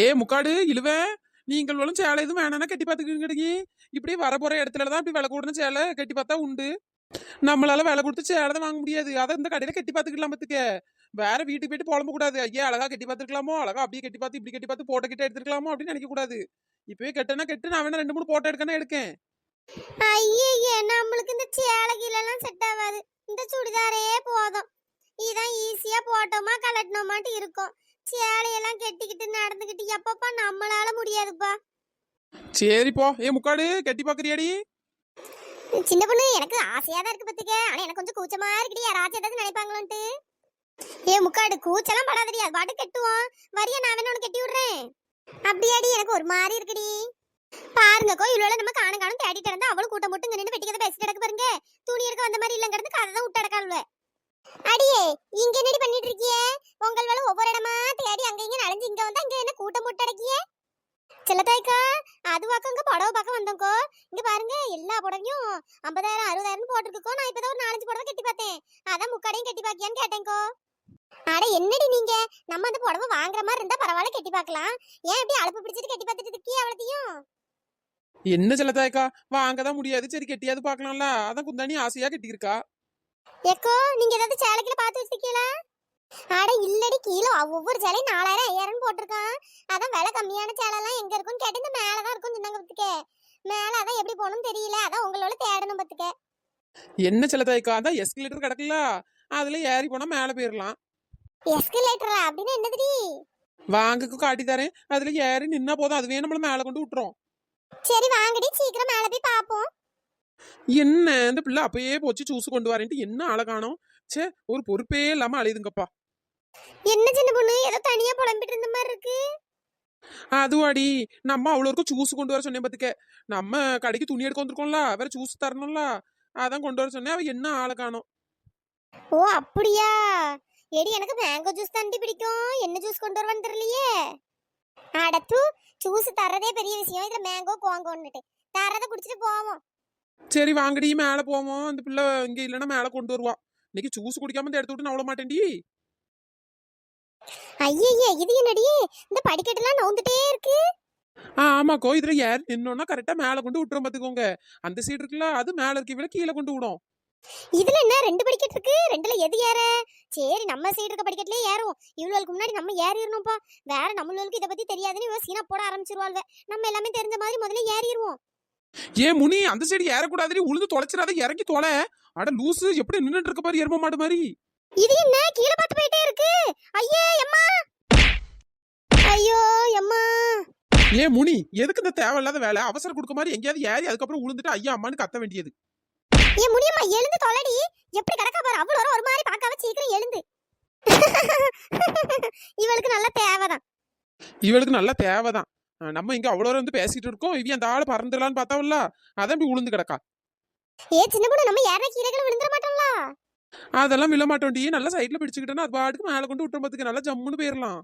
ஏ முக்காடு இழுவேன். நீங்களும் சேலை எதுவும் வேணானா கட்டி பார்த்துக்கிடுங்க. இப்படி வர போற இடத்துலதான் இப்படி விலை கூடன சேலை கட்டி பார்த்தா உண்டு. நம்மளால விலை கொடுத்து சேலை தான் வாங்க முடியாது. அதை இந்த கடையில கட்டி பார்த்துக்கலாம் பத்துக்க. வேற வீட்டுக்கு போயிட்டு புலம்ப கூடாது. ஐயா அழகா கட்டி பார்த்துருக்கலாமோ, அழகா அப்படியே கட்டி பார்த்து இப்படி கட்டி பார்த்து போட்டோ கிட்ட எடுத்துக்கலாமோ அப்படின்னு நினைக்க கூடாது. இப்பவே கெட்டனா கெட்டு, நான் வேணா 2 3 போட்டோ எடுக்கணும் எடுக்கேன். ஐயே, நம்மளுக்கு இந்த சேலை கீழெல்லாம் செட் ஆகாது. இந்த சுடிதாரே போதும். இதான் ஈஸியா போட்டோமா கலட்டினோமாட்டு இருக்கும். சேலையெல்லாம் கெட்டிக்கிட்டு நடந்துக்கிட்டு எப்பப்பா நம்மளால முடியாதுப்பா. சரி போ. ஏ முக்காடு கட்டி பாக்குறியாடி? சின்ன பொண்ணு எனக்கு ஆசையா தான் இருக்கு பத்துக்க. ஆனா எனக்கு கொஞ்சம் கூச்சமா இருக்குடி, யாராச்சும் ஏதாவது நினைப்பாங்களோன்ட்டு. ஏ முக்காடு கூச்சலாம் படாதடி, அது பாட்டு கெட்டுவோம். வரியா நான் வேணா உனக்கு கட்டி விடுறேன். அப்படியாடி, எனக்கு ஒரு மாதிரி இருக்குடி. பாருங்க கோயிலோட நம்ம காணும் தேடிட்டு இருந்தா அவளும் கூட்டம் போட்டு இங்க நின்று வெட்டிக்கதை பேசிட்டு கிடக்கு பாருங்க. துணி எடுக்க வந்த மாதிரி இல்லங்கிறது கதை தான் விட்டு அடக்காள்வ. அடியே இங்க என்னடி பண்ணிட்டு இருக்கியே? உங்கள் வேலை ஒவ்வொரு இடமா தேடி அங்க இங்க நனைஞ்சு இங்க வந்து அங்க என்ன கூட்டம் போட்டு அடக்கியே? செல்லத்தாய்க்கா, அது பக்கம் புடவை பக்கம் வந்தோங்கோ. இங்க பாருங்க எல்லா புடவையும் 50,000 60,000 போட்டிருக்கோ. நான் இப்பதான் ஒரு 4 5 புடவை கட்டி பார்த்தேன். அதான் முக்காடையும் கட்டி பாக்கியான்னு கேட்டேங்கோ. அட என்னடி நீங்க, நம்ம அந்த புடவை வாங்குற மாதிரி இருந்தா பரவாயில்ல கட்டி பார்க்கலாம். ஏன் இப்படி அழுப்பு பிடிச்சிட்டு கட்டி பார்த்துட்டு இருக்கியே அவ்வளத்தையும்? என்ன செல்லத்தாய்க்கா, வாங்கதான் முடியாது. சரி கெட்டியாவது பாக்கலாம்ல, அதான் குந்தாணி ஆசையா கட்டியிருக்கா. ஏக்கோ நீங்க ஏதாவது சேலைக்குள்ள பார்த்து வச்சிருக்கீங்களா? அட இல்லடி, கீழே ஒவ்வொரு சேலையும் 4000 5000 போட்டிருக்கான். அதான் விலை கம்மியான சேலைலாம் எங்க இருக்குன்னு கேட்டு இந்த மேலதான் இருக்கும் சொன்னாங்க பத்துக்க. மேல அதான் எப்படி போகணும்னு தெரியல, அதான் உங்களோட தேடணும் பத்துக்க. என்ன செல்லத்தாய்க்கா, அதான் எஸ்கலேட்டர் கிடக்குல, அதுல ஏறி போனா மேல போயிடலாம். எஸ்கலேட்டரா அப்படின்னு என்னதுடி? வாங்கக்கு காட்டி தரேன், அதுல ஏறி நின்னா போதும், அதுவே நம்மள மேல கொண்டு விட்டுரும். சரி வாங்கடி, சீக்கிரம் மேல போய் பாப்போம். என்ன இந்த பிள்ளை அப்பயே போச்சு ஜூஸ் கொண்டு வரேன்ட்டு என்ன அழகானோம். சே, ஒரு பொறுப்பே இல்லாம அழையுதுங்கப்பா. என்ன சின்ன பொண்ணு ஏதோ தனியா புலம்பிட்டு இருந்த மாதிரி இருக்கு? அதுவாடி, நம்ம அவ்வளோருக்கும் ஜூஸ் கொண்டு வர சொன்னேன் பாத்துக்க. நம்ம கடைக்கு துணி எடுக்க வந்திருக்கோம்ல, வேற ஜூஸ் தரணும்ல, அதான் கொண்டு வர சொன்னேன். அவ என்ன ஆளை காணோம். ஓ அப்படியா? எடி எனக்கு மேங்கோ ஜூஸ் தாண்டி பிடிக்கும். என்ன ஜூஸ் கொண்டு வருவான்னு தெரியலையே. அடத்து, ஜூஸ் தரதே பெரிய விஷயம், இதுல மேங்கோ கோங்கோன்னுட்டு தரதை குடிச்சிட்டு போவோம். சரி வாங்கடி மேல போவோம். அந்த பிள்ளை இங்க இல்லைன்னா மேல கொண்டு வருவா. இன்னைக்கு ஜூஸ் குடிக்காம இந்த எடுத்து விட்டு நான் விட மாட்டேன்டி. ஐயே இது என்னடி, இந்த படிக்கட்டுலாம் நவுந்துட்டே இருக்கு. ஆமாக்கோ, இதுல ஏர் நின்னோன்னா கரெக்டா மேல கொண்டு விட்டுரும் பாத்துக்கோங்க. அந்த சைடு இருக்குல்ல, அது மேல இருக்க விட கீழே கொண்டு விடும். இதுல என்ன 2 படிக்கட்டு இருக்கு, 2ல எது ஏற? சரி நம்ம சைடு இருக்க படிக்கட்டுலயே ஏறும். இவ்வளவுக்கு முன்னாடி நம்ம ஏறிடணும்ப்பா. வேற நம்மளுக்கு இதை பத்தி தெரியாதுன்னு இவ சீனா போட ஆரம்பிச்சிருவாள்வ. நம்ம எல்லாமே தெரிஞ்ச மாதிரி முதல்ல ஏறிடுவோம். ஏன் முனி, அந்த சைடு ஏறக்கூடாதுடி, உழுந்து தொலைச்சிடாத, இறங்கி தொலை. அட லூசு, எப்படி நின்னுட்டு இருக்க பாரு எரும மாடு மாதிரி. இது என்ன கீழே பார்த்து போயிட்டே இருக்கு? ஐயே அம்மா, ஐயோ அம்மா. ஏன் முனி, எதுக்கு இந்த தேவையில்லாத வேலை? அவசரம் கொடுக்க மாதிரி எங்கேயாவது ஏறி அதுக்கப்புறம் உளுந்துட்டு ஐயா அம்மான்னு கத்த வேண்டியது. ஏன் முடியம்மா, எழுந்து தொலைடி. எப்படி கிடக்கா பாரு, அவ்வளோ ஒரு மாதிரி பார்க்காம சீக்கிரம் எழுந்து. இவளுக்கு நல்ல தேவைதான். இவளுக்கு நல்ல தேவைதான். நம்ம இங்க அவ்வளோ வந்து பேசிட்டு இருக்கோம், இவ அந்த ஆளு பறந்துடலான்னு பார்த்தாவில்ல, அதான் இப்படி உளுந்து கிடக்கா. ஏ சின்ன பொண்ணு, நம்ம ஏற கீரைகளை விழுந்துட மாட்டோம்ல? அதெல்லாம் விழ மாட்டோண்டி, நல்லா சைட்ல பிடிச்சுக்கிட்டோன்னா அது பாட்டுக்கு மேல கொண்டு விட்டுரும் பாத்துக்க, நல்லா ஜம்முன்னு போயிடலாம்.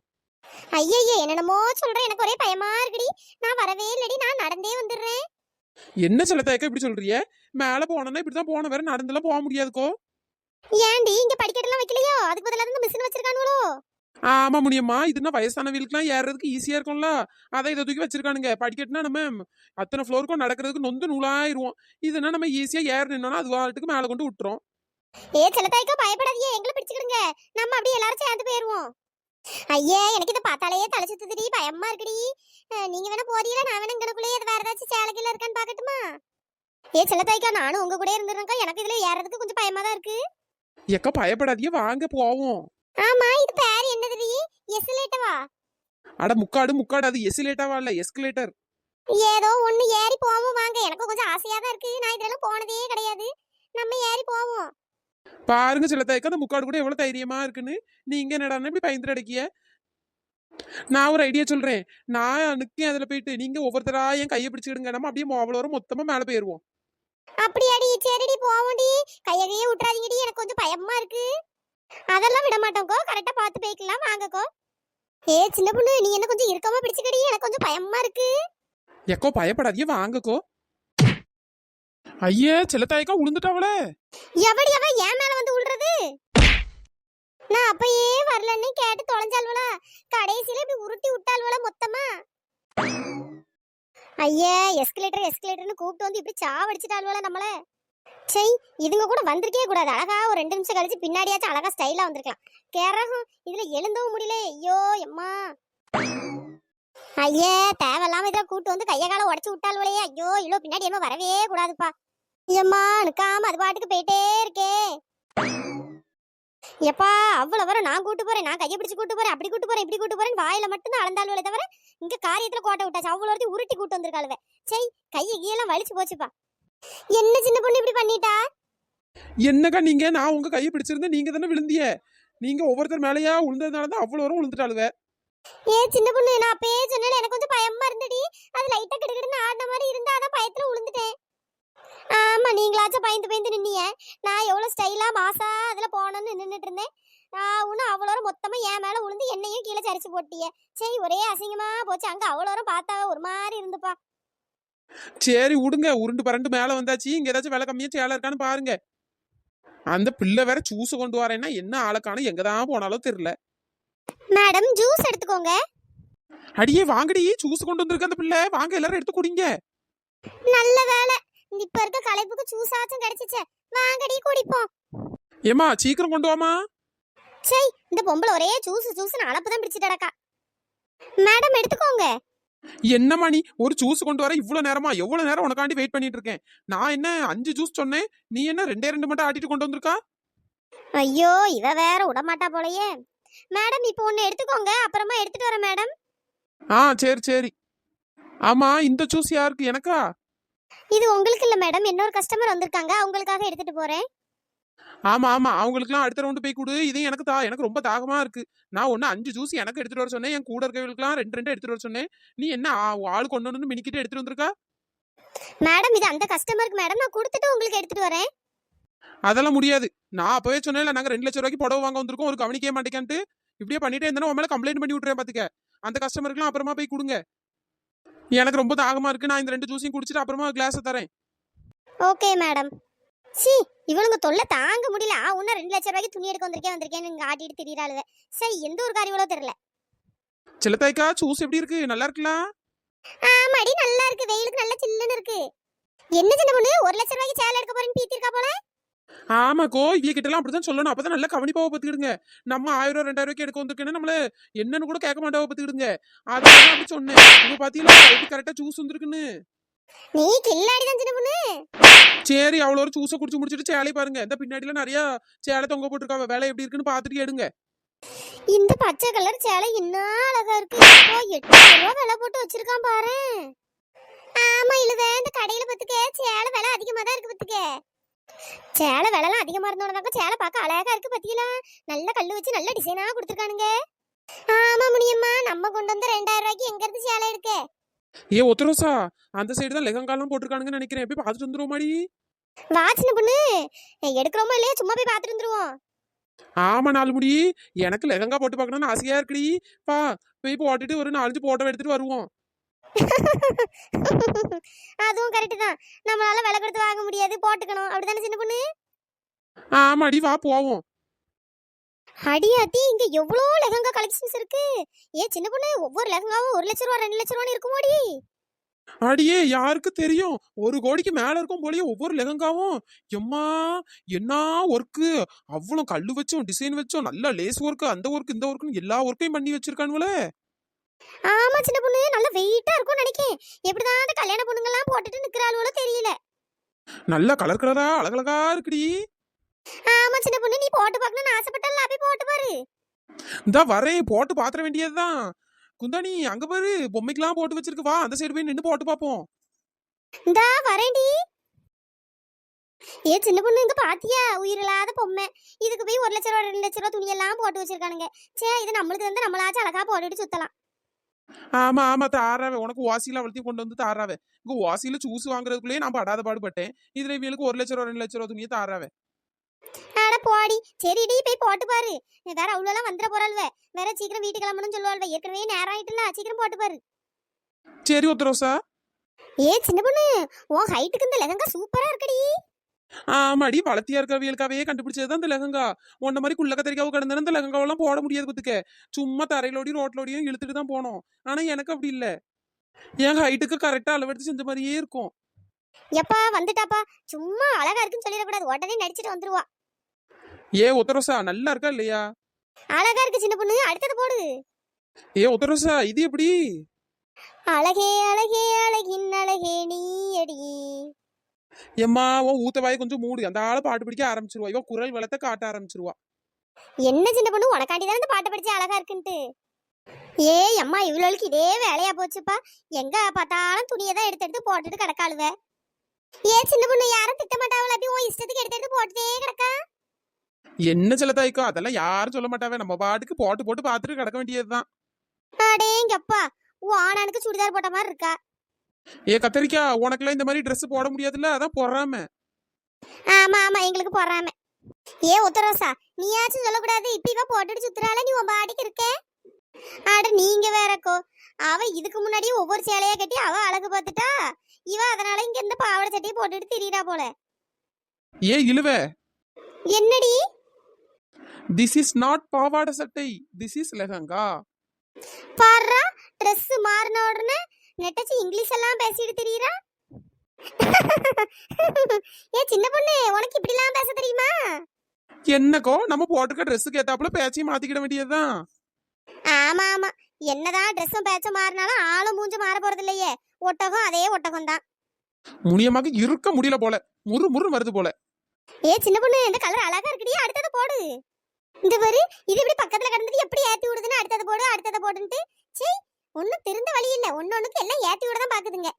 ஐயே என்னென்னமோ சொல்றேன், எனக்கு ஒரே பயமா இருக்குடி. நான் வரவே இல்லடி, நான் நடந்தே வந்துடுறேன். என்ன செல்லத்தாயக்கா இப்படி சொல்றிய? மேல போனோம்னா இப்படிதான் போன, வேற நடந்துலாம் போக முடியாதுக்கோ. ஏன்டி இங்க படிக்கட்டெல்லாம் வைக்கலையோ? அதுக்கு பதிலா இந்த மிஷின் வச்சிருக்கானுங்களோ? ஆமா முடியுமா, இதுனா வயசானவங்களுக்குலாம் ஏறதுக்கு ஈஸியா இருக்கும்ல, அதை இதை தூக்கி வச்சிருக்கானுங்க. படிக்கட்டுனா நம்ம அத்தனை ஃப்ளோருக்கும் நடக்கிறதுக்கு நொந்து நூலாயிருவோம். இதுனா நம்ம ஈஸியா ஏற நின்னோம்னா அது வாட்டுக்கு மேல கொண்டு விட்டுரும். ஏ செல்லத்தாய்க்கா பயப்படாதீங்க, எங்களை பிடிச்சுக்கிடுங்க. நம்ம அப்படியே எல்லாரும் சேர்ந்து போயிருவோம். ஐயே எனக்கு இதை பார்த்தாலே தலை சுத்துதுடி, பயமா இருக்குடி. நீங்க வேணா போறீங்களா? நான் வேணா இங்கனக்குள்ளேயே வேற ஏதாச்சும் சேலைகள் இருக்கான்னு பாக்கட்டுமா? ஏ செல்லத்தாய்க்கா, நானும் உங்க கூட இருந்துருக்கா. எனக்கு இதுல ஏறதுக்கு கொஞ்சம் பயமா தான் இருக்கு. எக்கா பயப்படாதீங்க, வாங்க போவோம். ஆமா, இது பேர் என்னதுடி? எஸ்கலேட்டவா? அட முக்காடு, அது எஸ்கலேட்டவா இல்ல, எஸ்கலேட்டர். ஏதோ ஒண்ணு ஏறி போவோம் வாங்க. எனக்கு கொஞ்சம் ஆசையா தான் இருக்கு, நான் இதெல்லாம் போனதே கிடையாது. நம்ம ஏறி போவோம். பாருங்க செல்லத்தாயக்கா, அந்த முக்காடு கூட எவ்வளவு தைரியமா இருக்குன்னு. நீங்க என்னடா இப்படி பயந்துட்டு அடக்கிய? நான் ஒரு ஐடியா சொல்றேன். நான் நிக்கேன் அதுல போயிட்டு, நீங்க ஒவ்வொருத்தரா என் கையை பிடிச்சிடுங்க, நம்ம அப்படியே அவ்வளோ மொத்தமா மேல போயிருவோம். அப்படியாடி? சரிடி போவோம்டி. கையகையே விட்டுறாதீங்கடி, எனக்கு கொஞ்சம் பயமா இருக்கு. அதெல்லாம் விட மாட்டோம்க்கோ, கரெக்டா பார்த்து போய்க்கலாம் வாங்கக்கோ. ஏ சின்ன பொண்ணு, நீ என்ன கொஞ்சம் இருக்கமா பிடிச்சுக்கடி, எனக்கு கொஞ்சம் பயமா இருக்கு. எக்கோ பயப்படாதீங்க, வாங்கக்கோ. ஐயே செல்லத்தாயக்கா உளுந்துட்டாவளே. எவடி அவ ஏன் மேல வந்து விழுறது? நான் அப்பயே வரலன்னு கேட்டு தொலைஞ்சாள்வளா? கடைசியில இப்படி உருட்டி விட்டாள்வல மொத்தமா. ஐயே எஸ்கலேட்டர் எஸ்கலேட்டர்னு கூப்பிட்டு வந்து இப்படி சாவடிச்சிட்டாள்வல நம்மள. சை, இதுங்க கூட வந்திருக்கே கூடாது. அழகா ஒரு 2 நிமிஷம் கழிச்சு பின்னாடியாச்சும் அழகா ஸ்டைலா வந்திருக்கலாம். கேரகம் இதுல எழுந்தவும் முடியல. ஐயோ எம்மா. ஐயே தேவையில்லாம இதை கூட்டு வந்து கைய கால உடச்சு விட்டாள்வலையே. ஐயோ இவ்வளோ பின்னாடி என்ன வரவே கூடாதுப்பா. ஐயம்மா நிக்காம அது பாட்டுக்கு போயிட்டே இருக்கே. எப்பா அவ்வளவு வர நான் கூட்டு போறேன், நான் கையை பிடிச்சு கூட்டு போறேன், அப்படி கூட்டு போறேன், இப்படி கூட்டு போறேன், வாயில மட்டும் தான் அளந்தாளுவலே தவிர இங்க காரியத்துல கோட்டை விட்டாச்சு. அவ்வளோ உருட்டி கூட்டு வந்திருக்காளுவ. சை, கையை கீழெல்லாம் வலிச்சு போச்சுப்பா. என்ன சின்ன பொண்ணு இப்படி பண்ணிட்டா? என்னக்கா நீங்க, நான் உங்க கையை பிடிச்சிருந்தேன், நீங்க தானே விழுந்திய. நீங்க ஒவ்வொருத்தர் மேலேயா விழுந்ததுனாலதான் அவ்வளவு வரும் விழுந்துட்டாளுவ. ஏ சின்ன பொண்ணு, நான் அப்பயே சொன்னேன் எனக்கு கொஞ்சம் பயமா இருந்தடி. அது லைட்டா கிடுகிடுன்னு ஆடின மாதிரி இருந்தா அதான் பயத்துல விழுந்துட்டேன். ஆமா, நீங்களாச்சும் பயந்து பயந்து நின்னீங்க. நான் எவ்வளவு ஸ்டைலா மாசா அதுல போனோன்னு நின்னுட்டு இருந்தேன். உன்னும் அவ்வளோ மொத்தமா என் மேல விழுந்து என்னையும் கீழே சரிச்சு போட்டிய. சரி, ஒரே அசிங்கமா போச்சு. அங்க அவ்வளோ பார்த்தா ஒரு மாதிரி இருந்துப்பா. சரி விடுங்க, உருண்டு பரண்டு மேல வந்தாச்சு. இங்க ஏதாச்சும் விலை கம்மியா சேலை இருக்கான்னு பாருங்க. அந்த பிள்ளை வேற ஜூஸ் கொண்டு வரேன்னா என்ன ஆளக்கான எங்கதான் போனாலும் தெரியல. மேடம் ஜூஸ் எடுத்துக்கோங்க. அடியே வாங்கடி, ஜூஸ் கொண்டு வந்திருக்க அந்த பிள்ளை. வாங்க எல்லாரும் எடுத்து குடிங்க. நல்ல வேலை, இப்ப இருக்க களைப்புக்கு ஜூஸ் ஆச்சும் கிடைச்சிச்சே. வாங்கடி குடிப்போம். ஏமா சீக்கிரம் கொண்டு வாமா. சை, இந்த பொம்பளை ஒரே ஜூஸ் ஜூஸ்னு அளப்புதான் பிடிச்சிட்டடக்கா. மேடம் எடுத்துக்கோங்க. என்னம்மா நீ ஒரு ஜூஸ் கொண்டு வர இவ்வளவு நேரமா? எவ்வளவு நேரம் உனக்காண்டி வெயிட் பண்ணிட்டு இருக்கேன். நான் என்ன 5 ஜூஸ் சொன்னேன், நீ என்ன 2 மட்டும் ஆட்டிட்டு கொண்டு வந்திருக்கா? ஐயோ இவ வேற விடமாட்டா போலயே. மேடம் இப்போ ஒன்னு எடுத்துக்கோங்க, அப்புறமா எடுத்துட்டு வரேன் மேடம். சரி சரி. ஆமா, இந்த ஜூஸ் யாருக்கு? எனக்கா? இது உங்களுக்கு இல்ல மேடம், இன்னொரு கஸ்டமர் வந்திருக்காங்க, அவங்களுக்காக எடுத்துட்டு போறேன். ஆமா ஆமா, அவங்களுக்குலாம் அடுத்த ரவுண்டு போய் கொடு. இதையும் எனக்கு தா, எனக்கு ரொம்ப தாகமா இருக்கு. நான் ஒன்னு 5 ஜூஸ் எனக்கு எடுத்துட்டு வர சொன்னேன், என் கூட இருக்கவங்களுக்குலாம் 2 எடுத்துட்டு வர சொன்னேன். நீ என்ன ஆள் கொண்டு வந்து மினிக்கிட்டு எடுத்துட்டு வந்திருக்கா? மேடம் இது அந்த கஸ்டமருக்கு மேடம், நான் கொடுத்துட்டு உங்களுக்கு எடுத்துட்டு வரேன். அதெல்லாம் முடியாது. நான் அப்பவே சொன்னேன்ல, நாங்க 2 லட்சம் ரூபாய்க்கு புடவை வாங்க வந்திருக்கோம், ஒரு கவனிக்கவே மாட்டேங்கான்ட்டு. இப்படியே பண்ணிட்டே இருந்தா உன் மேல கம்ப்ளைண்ட் பண்ணி விட்டுறேன் பாத்துக்க. அந்த கஸ்டமருக்குலாம் அப்புறமா போய் கொடுங்க. எனக்கு ரொம்ப தாகமா இருக்கு, நான் இந்த 2 ஜூஸையும் குடிச்சிட்டு அப்புறமா கிளாஸ் தரேன். Okay madam. சி, இவளுங்க தொல்லை தாங்க முடியல. உன்ன 2 லட்சம் ரூபாய்க்கு துணி எடுக்க வந்திருக்கேன்னு இங்க ஆட்டிட்டு திரியறாளுவ. சரி, எந்த ஒரு காரியங்களோ தெரியல. செல்லத்தாய்க்கா, ஜூஸ் எப்படி இருக்கு? நல்லா இருக்கலாம்? ஆமாடி நல்லா இருக்கு, வெயிலுக்கு நல்ல சில்லுன்னு இருக்கு. என்ன சின்ன பொண்ணு 1 லட்சம் ரூபாய்க்கு சேலை எடுக்க போறேன்னு பீத்திருக்கா போல. ஆமாக்கோ, இவ கிட்ட எல்லாம் அப்படிதான் சொல்லணும். அப்பதான் நல்லா கவனிப்பாவ பத்துக்கிடுங்க. நம்ம 1000 ரூபா 2000 ரூபாய்க்கு எடுக்க வந்திருக்கேன்னு நம்மள என்னன்னு கூட கேட்க மாட்டாவ பத்துக்கிடுங்க. அதான் அப்படி சொன்னேன். இப்ப பாத்தீங்களா எப்படி கரெக்டா ஜூஸ் வந்துருக்குன்னு. நீ கில்லாடிதான் சின்ன பொண்ணு. சரி, அவ்வளோ ஒரு ஜூஸை குடிச்சு முடிச்சிட்டு சேலை பாருங்க. இந்த பின்னாடில நிறைய சேலை தொங்க போட்டுருக்காவ. வேலை எப்படி இருக்குன்னு பாத்துட்டு எடுங்க. இந்த பச்சை கலர் சேலை என்ன அழகா இருக்கு. இப்போ 8000 ரூபா விலை போட்டு வச்சிருக்கான் பாரு. ஆமா இழுவ, இந்த கடையில பத்துக்க சேலை விலை அதிகமா தான் இருக்கு பத்துக்க. சேலை விலைலாம் அதிகமா இருந்தோம்னாக்கா சேலை பார்க்க அழகா இருக்கு பத்தியில. நல்ல கல்லு வச்சு நல்ல டிசைனா கொடுத்துருக்கானுங்க. ஆமா முனியம்மா, நம்ம கொண்டு வந்த 2000 ரூபாய்க்கு எங்க இருந்து சேலை எடுக்க? ஒத்தரோசா, அந்த சைடு தான் லெகங்காலாம் போட்டிருக்கானுங்கன்னு நினைக்கிறேன். போய் பார்த்துட்டு வந்துருவோமாடி. வா சின்ன பொண்ணு, எடுக்கிறோமோ இல்லையா சும்மா போய் பார்த்துட்டு வந்துருவோம். ஆமா, 4 முடி. எனக்கு லெகங்கா போட்டு பார்க்கணும்னு ஆசையா இருக்குடி. பா, போய் போட்டுட்டு ஒரு 4 போட்டோ எடுத்துட்டு வருவோம். அதுவும் கரெக்ட் தான், நம்மளால விலை கொடுத்து வாங்க முடியாது, போட்டுக்கணும். அப்படிதானே சின்ன பொண்ணு? ஆமாடி, வா போவோம். அடியாத்தி, இங்க எவ்வளோ லெஹங்கா கலெக்ஷன்ஸ் இருக்கு. சின்ன பொண்ணு, ஒவ்வொரு லெஹங்காவும் 1 லட்சம் ரூபா 2 லட்சம் ரூபான்னு இருக்குமோடி. அடியே, யாருக்கு தெரியும்? 1 கோடிக்கு மேல இருக்கும் போலயே ஒவ்வொரு லெகங்காவும். எம்மா, என்ன ஒர்க்கு! அவ்வளோ கல்லு வச்சோம், டிசைன் வச்சோம், நல்ல லேஸ் ஒர்க்கு, அந்த ஒர்க்கு இந்த ஒர்க்குன்னு எல்லா ஒர்க்கையும் பண்ணி வச்சிருக்கானுவல. ஆமா சின்ன பொண்ணு, நல்ல வெயிட்டா இருக்கும்னு நினைக்கேன். எப்படிதான் அந்த கல்யாண பொண்ணுங்கெல்லாம் போட்டுட்டு நிக்கிறாளோ தெரியல. நல்ல கலர் கலரா அழகழகா இருக்குடி. ஆமா சின்ன பொண்ணு, நீ போட்டு பார்க்கணும்னு ஆசைப்பட்டால போய் போட்டு பாரு. இந்த வரேன், போட்டு பாத்திர வேண்டியதுதான். குந்தாணி, அங்க பாரு பொம்மைக்கெல்லாம் போட்டு வச்சிருக்கு. வா அந்த சைடு போய் நின்று போட்டு பாப்போம். இந்தா வரேன்டி. சின்ன பொண்ணு, இங்க பாத்தியா உயிரில்லாத பொம்மை. இதுக்கு போய் 1 லட்சம் ரூபா 2 லட்சம் ரூபா துணியெல்லாம் போட்டு வச்சிருக்கானுங்க. இது நம்மளுக்கு வந்து நம்மளாச்சும் அழகா போட்டுட்டு சுத்தலாம். ஆமா ஆமா, தாராவே. உனக்கு வாசியில அவளத்தையும் கொண்டு வந்து தாராவே. இங்க வாசியில ஜூஸ் வாங்குறதுக்குள்ளேயே நான் படாத பாடுபட்டேன். இதுல இவங்களுக்கு 1 லட்சம் ரூபா 2 லட்சம் ரூபா துணியை தாராவே. அட போடி. சரிடி, போய் போட்டு பாரு. வேற அவ்வளோலாம் வந்துட போறாள்வ. வேற சீக்கிரம் வீட்டுக்கு கிளம்பணும்னு சொல்லுவாள்வ. ஏற்கனவே நேரம் ஆயிட்டுல, சீக்கிரம் போட்டு பாரு. சரி ஒத்தரோசா. சின்ன பொண்ணு, உன் ஹைட்டுக்கு இந்த லெஹங்கா சூப்பரா இருக்குடி. ஆமாடி வளர்த்தியா இருக்கவியலுக்காவே கண்டுபிடிச்சதுதான் இந்த லெஹங்கா. உன்ன மாதிரி குள்ள கத்திரிக்காவு கிடந்தா இந்த லெஹங்காவெல்லாம் போட முடியாது பத்துக்க. சும்மா தரையிலோடி ரோட்லோடியும் இழுத்துட்டு தான் போனோம். ஆனா எனக்கு அப்படி இல்ல. என் ஹைட்டுக்கு கரெக்டா அளவெடுத்து செஞ்ச மாதிரியே இருக்கும். எப்பா வந்துட்டாப்பா, சும்மா அழகா இருக்குன்னு சொல்லிடக்கூடாது, உடனே நடிச்சிட்டு வந்துருவா. உத்தரசா நல்லா இருக்கா இல்லையா? அழகா இருக்கு சின்ன பொண்ணு, அடுத்தது போடு. உத்தரசா இது எப்படி? அழகே அழகே அழகின் அழகே நீ அடி. எம்மா உன் ஊத்த வாயை கொஞ்சம் மூடு. அந்த ஆளை பாட்டு பிடிக்க ஆரம்பிச்சிருவா. இவ குரல் வளத்தை காட்ட ஆரம்பிச்சிருவா. என்ன சின்ன பொண்ணு, உனக்காண்டி தானே இந்த பாட்டை படிச்சு அழகா இருக்குன்ட்டு. ஏய் அம்மா, இவ்வளவுக்கு இதே வேலையா போச்சுப்பா. எங்க பார்த்தாலும் துணியை தான் எடுத்து எடுத்து போட்டுட்டு கிடக்காளுவ. சின்ன பொண்ணு, யாரும் திட்ட மாட்டாவல, அப்படி உன் இஷ்டத்துக்கு எடுத்து எடுத்து போட்டுட்டே கிடக்கா. என்ன செல்லத்தாய்க்கோ அதெல்லாம் யாரும் சொல்ல மாட்டாவே. நம்ம பாட்டுக்கு போட்டு போட்டு பார்த்துட்டு கிடக்க வேண்டியதுதான். அடேங்கப்பா, உன் ஆனானுக்கு சுடிதார் போட்ட மாதிரி இருக்கா. கத்தரிக்கா உனக்குலாம் இந்த மாதிரி Dress போட முடியாதுல்ல, அதான் போடுறாம. ஆமா ஆமா, எங்களுக்கு போறாம. உத்தரோசா, நீயாச்சும் சொல்லக்கூடாது, இப்ப இவ போட்டுட்டு சுத்துறால, நீ உன் பாடிக்கு இருக்க. ஆட நீங்க வேறக்கோ, அவ இதுக்கு முன்னாடியே ஒவ்வொரு சேலையா கட்டி அவ அழகு பார்த்துட்டா. இவ அதனால இங்க இந்த பாவாடை சட்டையை போட்டுட்டு திரியிறா போல. இழுவ, என்னடி? திஸ் இஸ் நாட் பாவாடை சட்டை, திஸ் இஸ் லெஹங்கா. பாருடா, Dress மாறின உடனே நெட்டச்சி இங்கிலீஷ் எல்லாம் பேசிட்டு திரியிறா. சின்ன பொண்ணு, உனக்கு இப்படி எல்லாம் பேச தெரியுமா? என்னக்கோ நம்ம போட்டுக்க ட்ரெஸ்ஸுக்கு ஏத்தாப்புல பேச்சையும் மாத்திக்கிட வேண்டியதுதான். ஆமா ஆமா, என்னதான் ட்ரெஸ்ஸும் பேச்சும் மாறினாலும் ஆளும் மூஞ்சு மாற போறது இல்லையே. ஒட்டகம் அதே ஒட்டகம் தான். முனியமாக இருக்க முடியல போல, முறு முறு வருது போல. சின்ன பொண்ணு, இந்த கலர் அழகா இருக்குடி, அடுத்தது போடு. இந்த பாரு, இது இப்படி பக்கத்துல கிடந்துட்டு எப்படி ஏத்தி விடுதுன்னு அடுத்தது போடு அடுத்தது போடுன்ட்டு. சீ, ஒன்னும் திருந்த வழி இல்ல, ஒன்னொன்னுக்கு எல்லாம் ஏத்தி விட தான் பாக்குதுங்க.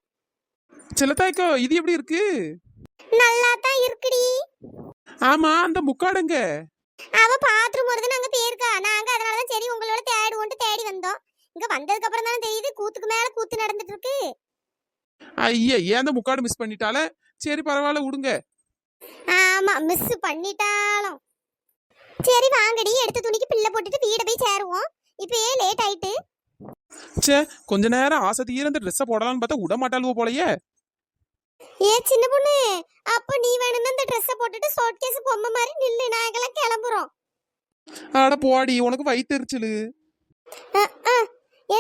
செல்லத்தாய்க்கோ இது எப்படி இருக்கு? நல்லா தான் இருக்குடி. ஆமா, அந்த முக்காடுங்க. அவ பாத்ரூம் வருதுன்னு அங்க போயிருக்கா. நாங்க அதனாலதான் சரி உங்களோட தேடுவோன்ட்டு தேடி வந்தோம். இங்க வந்ததுக்கு அப்புறம் தானே தெரியுது கூத்துக்கு மேல கூத்து நடந்துட்டு இருக்கு. ஐயா, ஏன் அந்த முக்காடு மிஸ் பண்ணிட்டால? சரி பரவாயில்ல, விடுங்க. ஆமா, மிஸ் பண்ணிட்டாலும். சரி வாங்கடி, எடுத்த துணிக்கு பிள்ளை போட்டுட்டு வீட போய் சேருவோம். இப்பயே லேட் ஆயிட்டு. சே, கொஞ்ச நேரம் ஆசை தீர இந்த ட்ரெஸ்ஸை போடலாம்னு பார்த்தா விட மாட்டாளுவோ போலயே. சின்ன பொண்ணு, அப்ப நீ வேணும்னா இந்த ட்ரெஸ்ஸை போட்டுட்டு ஷார்ட் கேஸ் பொம்மை மாதிரி நில்லு, நாங்கெல்லாம் கிளம்புறோம். அட போடி, உனக்கு வயிற்றுச்சலு.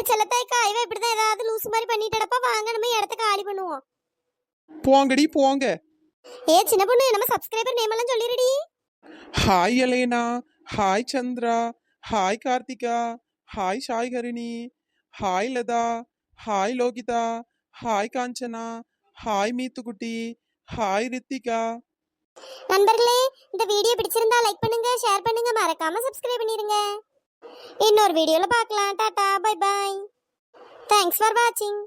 செல்லத்தாய்க்கா, இவ இப்படிதான் ஏதாவது லூஸ் மாதிரி பண்ணிட்டடப்பா. வாங்க நம்ம இடத்த காலி பண்ணுவோம். போங்கடி போங்க. சின்ன பொண்ணு, நம்ம சப்ஸ்கிரைபர் நேம் எல்லாம் சொல்லிருடி. Hi Elena, hi Chandra, hi Karthika, hi Sai Harini, hi Latha, hi Lohitha, hi Kanchana, hi Meethukutty, hi Rithika. நண்பர்களே, இந்த வீடியோ பிடிச்சிருந்தா லைக் பண்ணுங்க, ஷேர் பண்ணுங்க, மறக்காம சப்ஸ்கிரைப் பண்ணிருங்க. இன்னொரு வீடியோல பார்க்கலாம். Tata, bye bye. Thanks for வாட்சிங்.